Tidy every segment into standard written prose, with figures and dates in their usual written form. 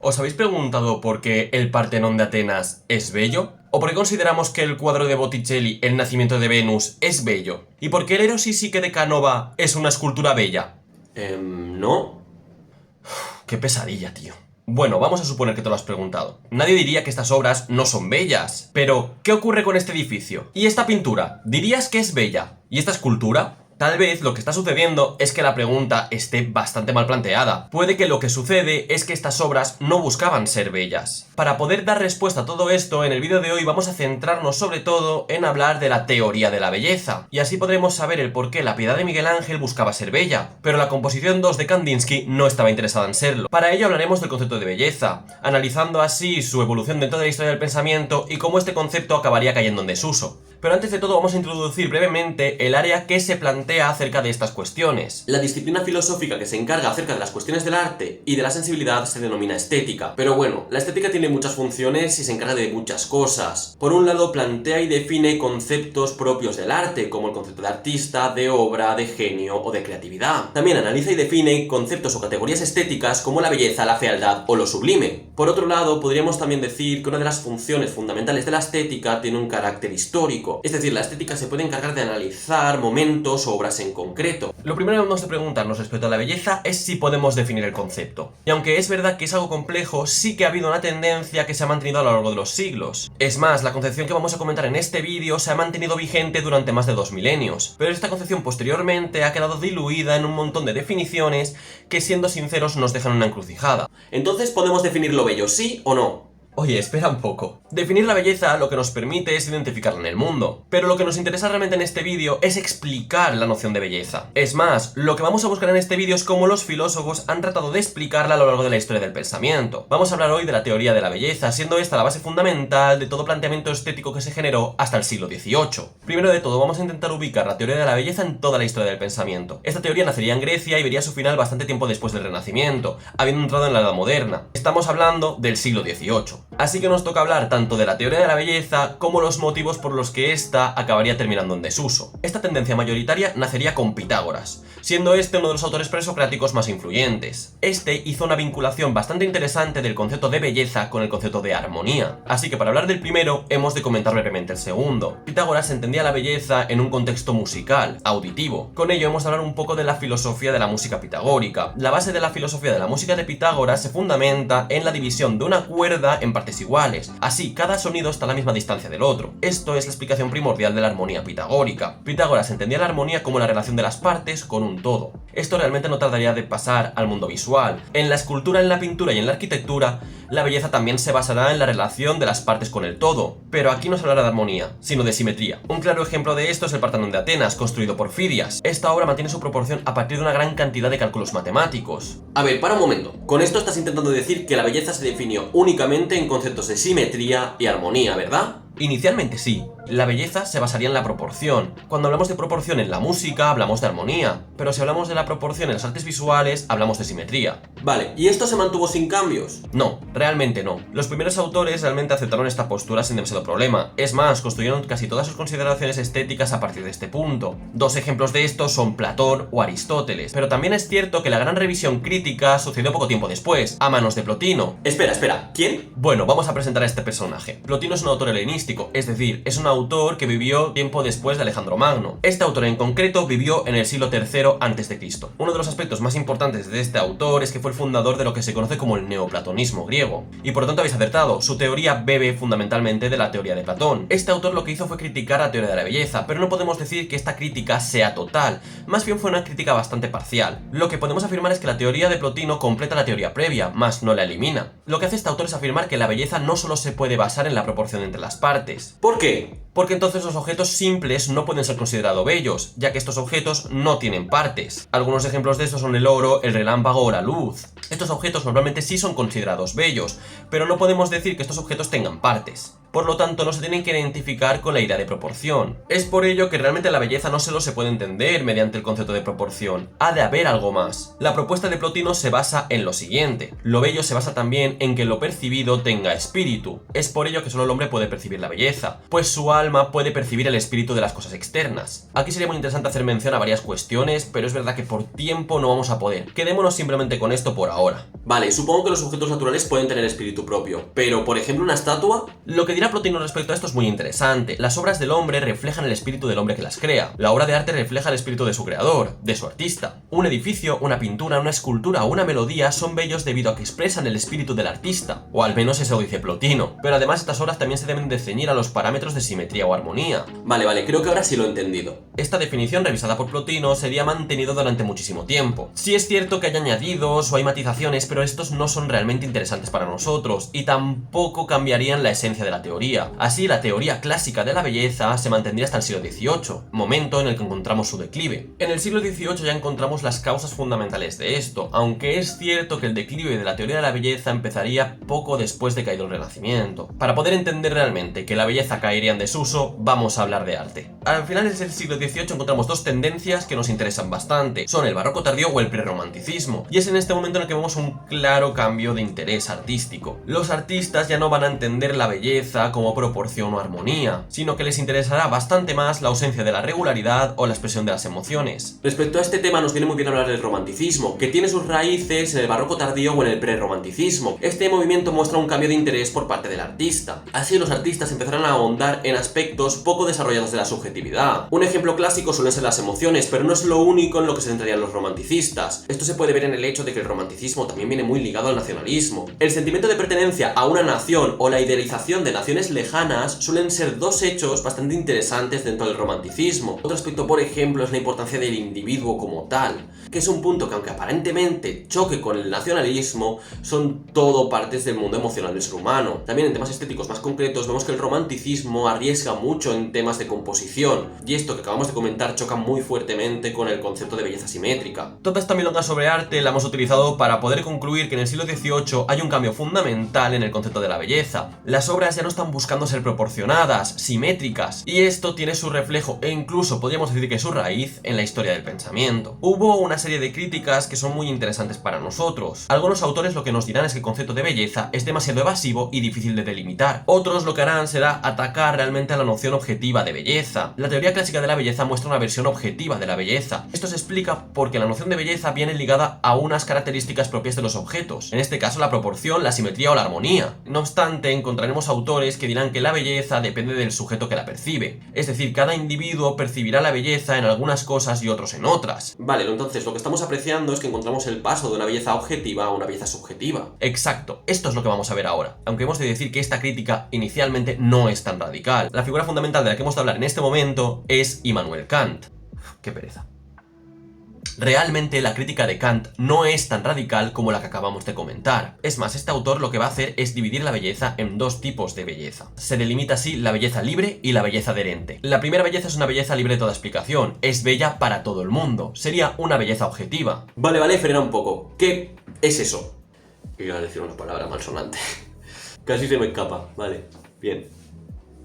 ¿Os habéis preguntado por qué el Partenón de Atenas es bello? ¿O por qué consideramos que el cuadro de Botticelli, El nacimiento de Venus, es bello? ¿Y por qué el Eros y Psique de Canova es una escultura bella? ¿No? Qué pesadilla, tío. Bueno, vamos a suponer que te lo has preguntado. Nadie diría que estas obras no son bellas. Pero, ¿qué ocurre con este edificio? ¿Y esta pintura? ¿Dirías que es bella? ¿Y esta escultura? Tal vez lo que está sucediendo es que la pregunta esté bastante mal planteada. Puede que lo que sucede es que estas obras no buscaban ser bellas. Para poder dar respuesta a todo esto, en el vídeo de hoy vamos a centrarnos sobre todo en hablar de la teoría de la belleza. Y así podremos saber el por qué la Piedad de Miguel Ángel buscaba ser bella, pero la composición 2 de Kandinsky no estaba interesada en serlo. Para ello hablaremos del concepto de belleza, analizando así su evolución dentro de la historia del pensamiento y cómo este concepto acabaría cayendo en desuso. Pero antes de todo vamos a introducir brevemente el área que se plantea acerca de estas cuestiones. La disciplina filosófica que se encarga acerca de las cuestiones del arte y de la sensibilidad se denomina estética. Pero bueno, la estética tiene muchas funciones y se encarga de muchas cosas. Por un lado plantea y define conceptos propios del arte, como el concepto de artista, de obra, de genio o de creatividad. También analiza y define conceptos o categorías estéticas como la belleza, la fealdad o lo sublime. Por otro llado, podríamos también decir que una de las funciones fundamentales de la estética tiene un carácter histórico. Es decir, la estética se puede encargar de analizar momentos o obras en concreto. Lo primero que vamos a preguntarnos respecto a la belleza es si podemos definir el concepto. Y aunque es verdad que es algo complejo, sí que ha habido una tendencia que se ha mantenido a lo largo de los siglos. Es más, la concepción que vamos a comentar en este vídeo se ha mantenido vigente durante más de 2 milenios. Pero esta concepción posteriormente ha quedado diluida en un montón de definiciones que, siendo sinceros, nos dejan una encrucijada. Entonces, ¿podemos definir lo bello, sí o no? Oye, espera un poco. Definir la belleza lo que nos permite es identificarla en el mundo. Pero lo que nos interesa realmente en este vídeo es explicar la noción de belleza. Es más, lo que vamos a buscar en este vídeo es cómo los filósofos han tratado de explicarla a lo largo de la historia del pensamiento. Vamos a hablar hoy de la teoría de la belleza, siendo esta la base fundamental de todo planteamiento estético que se generó hasta el siglo XVIII. Primero de todo, vamos a intentar ubicar la teoría de la belleza en toda la historia del pensamiento. Esta teoría nacería en Grecia y vería su final bastante tiempo después del Renacimiento, habiendo entrado en la Edad Moderna. Estamos hablando del siglo XVIII. Así que nos toca hablar tanto de la teoría de la belleza como los motivos por los que ésta acabaría terminando en desuso. Esta tendencia mayoritaria nacería con Pitágoras, siendo este uno de los autores presocráticos más influyentes. Este hizo una vinculación bastante interesante del concepto de belleza con el concepto de armonía. Así que para hablar del primero, hemos de comentar brevemente el segundo. Pitágoras entendía la belleza en un contexto musical, auditivo. Con ello hemos de hablar un poco de la filosofía de la música pitagórica. La base de la filosofía de la música de Pitágoras se fundamenta en la división de una cuerda en partes iguales. Así, cada sonido está a la misma distancia del otro. Esto es la explicación primordial de la armonía pitagórica. Pitágoras entendía la armonía como la relación de las partes con un todo. Esto realmente no tardaría de pasar al mundo visual. En la escultura, en la pintura y en la arquitectura, la belleza también se basará en la relación de las partes con el todo. Pero aquí no se hablará de armonía, sino de simetría. Un claro ejemplo de esto es el Partenón de Atenas, construido por Fidias. Esta obra mantiene su proporción a partir de una gran cantidad de cálculos matemáticos. A ver, para un momento. Con esto estás intentando decir que la belleza se definió únicamente en conceptos de simetría y armonía, ¿verdad? Inicialmente sí. La belleza se basaría en la proporción. Cuando hablamos de proporción en la música, hablamos de armonía. Pero si hablamos de la proporción en las artes visuales, hablamos de simetría. Vale, ¿y esto se mantuvo sin cambios? No, realmente no. Los primeros autores realmente aceptaron esta postura sin demasiado problema. Es más, construyeron casi todas sus consideraciones estéticas a partir de este punto. Dos ejemplos de estos son Platón o Aristóteles. Pero también es cierto que la gran revisión crítica sucedió poco tiempo después, a manos de Plotino. Espera, ¿quién? Bueno, vamos a presentar a este personaje. Plotino es un autor helenístico, es decir, es un autor que vivió tiempo después de Alejandro Magno. Este autor en concreto vivió en el siglo III a.C. Uno de los aspectos más importantes de este autor es que fue el fundador de lo que se conoce como el neoplatonismo griego. Y por lo tanto habéis acertado, su teoría bebe fundamentalmente de la teoría de Platón. Este autor lo que hizo fue criticar la teoría de la belleza, pero no podemos decir que esta crítica sea total, más bien fue una crítica bastante parcial. Lo que podemos afirmar es que la teoría de Plotino completa la teoría previa, más no la elimina. Lo que hace este autor es afirmar que la belleza no solo se puede basar en la proporción entre las partes. ¿Por qué? Porque entonces los objetos simples no pueden ser considerados bellos, ya que estos objetos no tienen partes. Algunos ejemplos de estos son el oro, el relámpago o la luz. Estos objetos normalmente sí son considerados bellos, pero no podemos decir que estos objetos tengan partes. por lo tanto no se tienen que identificar con la idea de proporción. Es por ello que realmente la belleza no solo se puede entender mediante el concepto de proporción, ha de haber algo más. La propuesta de Plotino se basa en lo siguiente: lo bello se basa también en que lo percibido tenga espíritu. Es por ello que solo el hombre puede percibir la belleza, pues su alma puede percibir el espíritu de las cosas externas. Aquí sería muy interesante hacer mención a varias cuestiones, pero es verdad que por tiempo no vamos a poder. Quedémonos simplemente con esto por ahora. Vale, supongo que los objetos naturales pueden tener espíritu propio, pero por ejemplo una estatua. Lo que dirá Plotino respecto a esto es muy interesante. Las obras del hombre reflejan el espíritu del hombre que las crea. La obra de arte refleja el espíritu de su creador, de su artista. Un edificio, una pintura, una escultura o una melodía son bellos debido a que expresan el espíritu del artista, o al menos eso dice Plotino. Pero además estas obras también se deben de ceñir a los parámetros de simetría o armonía. Vale, creo que ahora sí lo he entendido. Esta definición revisada por Plotino sería mantenida durante muchísimo tiempo. Sí es cierto que hay añadidos o hay matizaciones, pero estos no son realmente interesantes para nosotros y tampoco cambiarían la esencia de la teoría. Así, la teoría clásica de la belleza se mantendría hasta el siglo XVIII, momento en el que encontramos su declive. En el siglo XVIII ya encontramos las causas fundamentales de esto, aunque es cierto que el declive de la teoría de la belleza empezaría poco después de caído el Renacimiento. Para poder entender realmente que la belleza caería en desuso, vamos a hablar de arte. Al finales del siglo XVIII encontramos dos tendencias que nos interesan bastante, son el barroco tardío o el prerromanticismo, y es en este momento en el que vemos un claro cambio de interés artístico. Los artistas ya no van a entender la belleza como proporción o armonía, sino que les interesará bastante más la ausencia de la regularidad o la expresión de las emociones. Respecto a este tema nos viene muy bien hablar del romanticismo, que tiene sus raíces en el barroco tardío o en el prerromanticismo. Este movimiento muestra un cambio de interés por parte del artista. Así los artistas empezarán a ahondar en aspectos poco desarrollados de la subjetividad. Un ejemplo clásico suelen ser las emociones, pero no es lo único en lo que se centrarían los romanticistas. Esto se puede ver en el hecho de que el romanticismo también viene muy ligado al nacionalismo. El sentimiento de pertenencia a una nación o la idealización de naciones lejanas suelen ser dos hechos bastante interesantes dentro del romanticismo. Otro aspecto, por ejemplo, es la importancia del individuo como tal, que es un punto que, aunque aparentemente choque con el nacionalismo, son todo partes del mundo emocional del ser humano. También en temas estéticos más concretos vemos que el romanticismo arriesga mucho en temas de composición, y esto que acabamos de comentar choca muy fuertemente con el concepto de belleza simétrica. Toda esta milonga sobre arte la hemos utilizado para poder concluir que en el siglo XVIII hay un cambio fundamental en el concepto de la belleza. Las obras ya no están buscando ser proporcionadas, simétricas, y esto tiene su reflejo e incluso podríamos decir que su raíz en la historia del pensamiento. Hubo una serie de críticas que son muy interesantes para nosotros. Algunos autores lo que nos dirán es que el concepto de belleza es demasiado evasivo y difícil de delimitar. Otros lo que harán será atacar realmente a la noción objetiva de belleza. La teoría clásica de la belleza muestra una versión objetiva de la belleza. Esto se explica porque la noción de belleza viene ligada a unas características propias de los objetos, en este caso la proporción, la simetría o la armonía. No obstante, encontraremos autores que dirán que la belleza depende del sujeto que la percibe, es decir, cada individuo percibirá la belleza en algunas cosas y otros en otras. Vale, entonces lo que estamos apreciando es que encontramos el paso de una belleza objetiva a una belleza subjetiva. Exacto, esto es lo que vamos a ver ahora, aunque hemos de decir que esta crítica inicialmente no es tan radical. La figura fundamental de la que hemos de hablar en este momento es Immanuel Kant. Qué pereza. Realmente la crítica de Kant no es tan radical como la que acabamos de comentar. Es más, este autor lo que va a hacer es dividir la belleza en dos tipos de belleza. Se delimita así la belleza libre y la belleza adherente. La primera belleza es una belleza libre de toda explicación, es bella para todo el mundo, sería una belleza objetiva. Vale, frena un poco. ¿Qué es eso? Iba a decir una palabra malsonante. Casi se me escapa, vale, bien.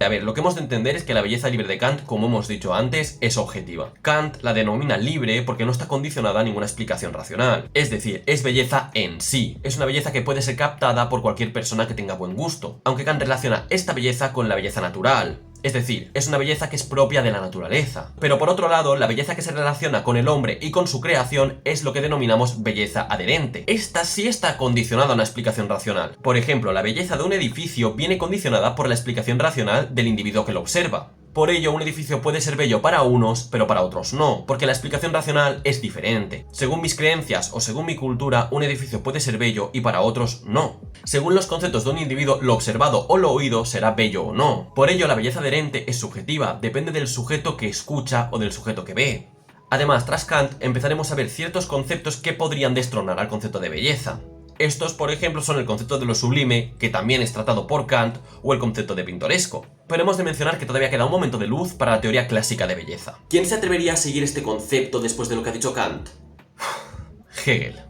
A ver, lo que hemos de entender es que la belleza libre de Kant, como hemos dicho antes, es objetiva. Kant la denomina libre porque no está condicionada a ninguna explicación racional. Es decir, es belleza en sí. Es una belleza que puede ser captada por cualquier persona que tenga buen gusto. Aunque Kant relaciona esta belleza con la belleza natural. Es decir, es una belleza que es propia de la naturaleza. Pero por otro lado, la belleza que se relaciona con el hombre y con su creación es lo que denominamos belleza adherente. Esta sí está condicionada a una explicación racional. Por ejemplo, la belleza de un edificio viene condicionada por la explicación racional del individuo que lo observa. Por ello, un edificio puede ser bello para unos, pero para otros no, porque la explicación racional es diferente. Según mis creencias o según mi cultura, un edificio puede ser bello y para otros no. Según los conceptos de un individuo, lo observado o lo oído será bello o no. Por ello, la belleza adherente es subjetiva, depende del sujeto que escucha o del sujeto que ve. Además, tras Kant, empezaremos a ver ciertos conceptos que podrían destronar al concepto de belleza. Estos, por ejemplo, son el concepto de lo sublime, que también es tratado por Kant, o el concepto de pintoresco. Pero hemos de mencionar que todavía queda un momento de luz para la teoría clásica de belleza. ¿Quién se atrevería a seguir este concepto después de lo que ha dicho Kant? Hegel.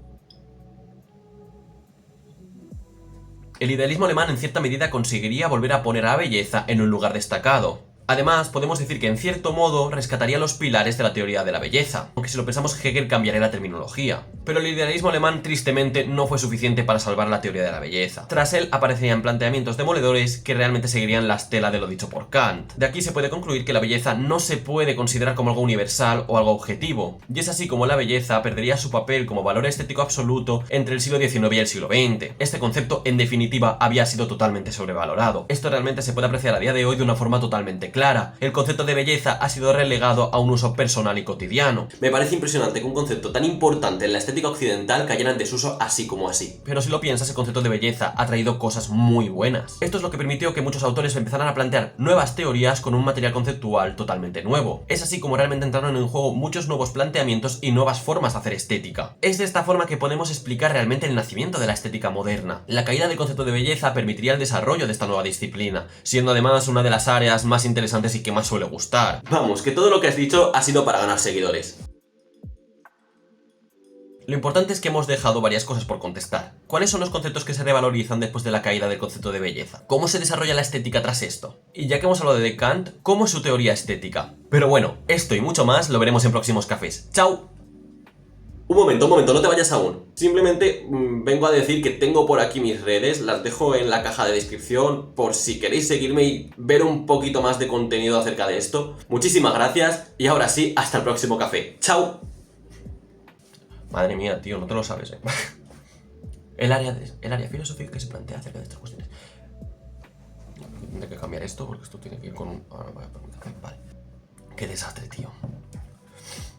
El idealismo alemán en cierta medida conseguiría volver a poner a la belleza en un lugar destacado. Además, podemos decir que en cierto modo rescataría los pilares de la teoría de la belleza, aunque si lo pensamos Hegel cambiaría la terminología. Pero el idealismo alemán tristemente no fue suficiente para salvar la teoría de la belleza. Tras él aparecerían planteamientos demoledores que realmente seguirían la estela de lo dicho por Kant. De aquí se puede concluir que la belleza no se puede considerar como algo universal o algo objetivo, y es así como la belleza perdería su papel como valor estético absoluto entre el siglo XIX y el siglo XX. Este concepto, en definitiva, había sido totalmente sobrevalorado. Esto realmente se puede apreciar a día de hoy de una forma totalmente clara. El concepto de belleza ha sido relegado a un uso personal y cotidiano. Me parece impresionante que un concepto tan importante en la estética occidental cayera en desuso así como así. Pero si lo piensas, el concepto de belleza ha traído cosas muy buenas. Esto es lo que permitió que muchos autores empezaran a plantear nuevas teorías con un material conceptual totalmente nuevo. Es así como realmente entraron en juego muchos nuevos planteamientos y nuevas formas de hacer estética. Es de esta forma que podemos explicar realmente el nacimiento de la estética moderna. La caída del concepto de belleza permitiría el desarrollo de esta nueva disciplina, siendo además una de las áreas más interesantes y que más suele gustar. Vamos, que todo lo que has dicho ha sido para ganar seguidores. Lo importante es que hemos dejado varias cosas por contestar. ¿Cuáles son los conceptos que se revalorizan después de la caída del concepto de belleza? ¿Cómo se desarrolla la estética tras esto? Y ya que hemos hablado de Kant, ¿cómo es su teoría estética? Pero bueno, esto y mucho más lo veremos en próximos cafés. ¡Chao! Un momento, no te vayas aún. Simplemente vengo a decir que tengo por aquí mis redes, las dejo en la caja de descripción por si queréis seguirme y ver un poquito más de contenido acerca de esto. Muchísimas gracias y ahora sí, hasta el próximo café. ¡Chao! Madre mía, tío, no te lo sabes, ¿eh? El área filosófica que se plantea acerca de estas cuestiones. Tendré que cambiar esto porque esto tiene que ir con un... Ahora voy a preguntar. Vale. Qué desastre, tío.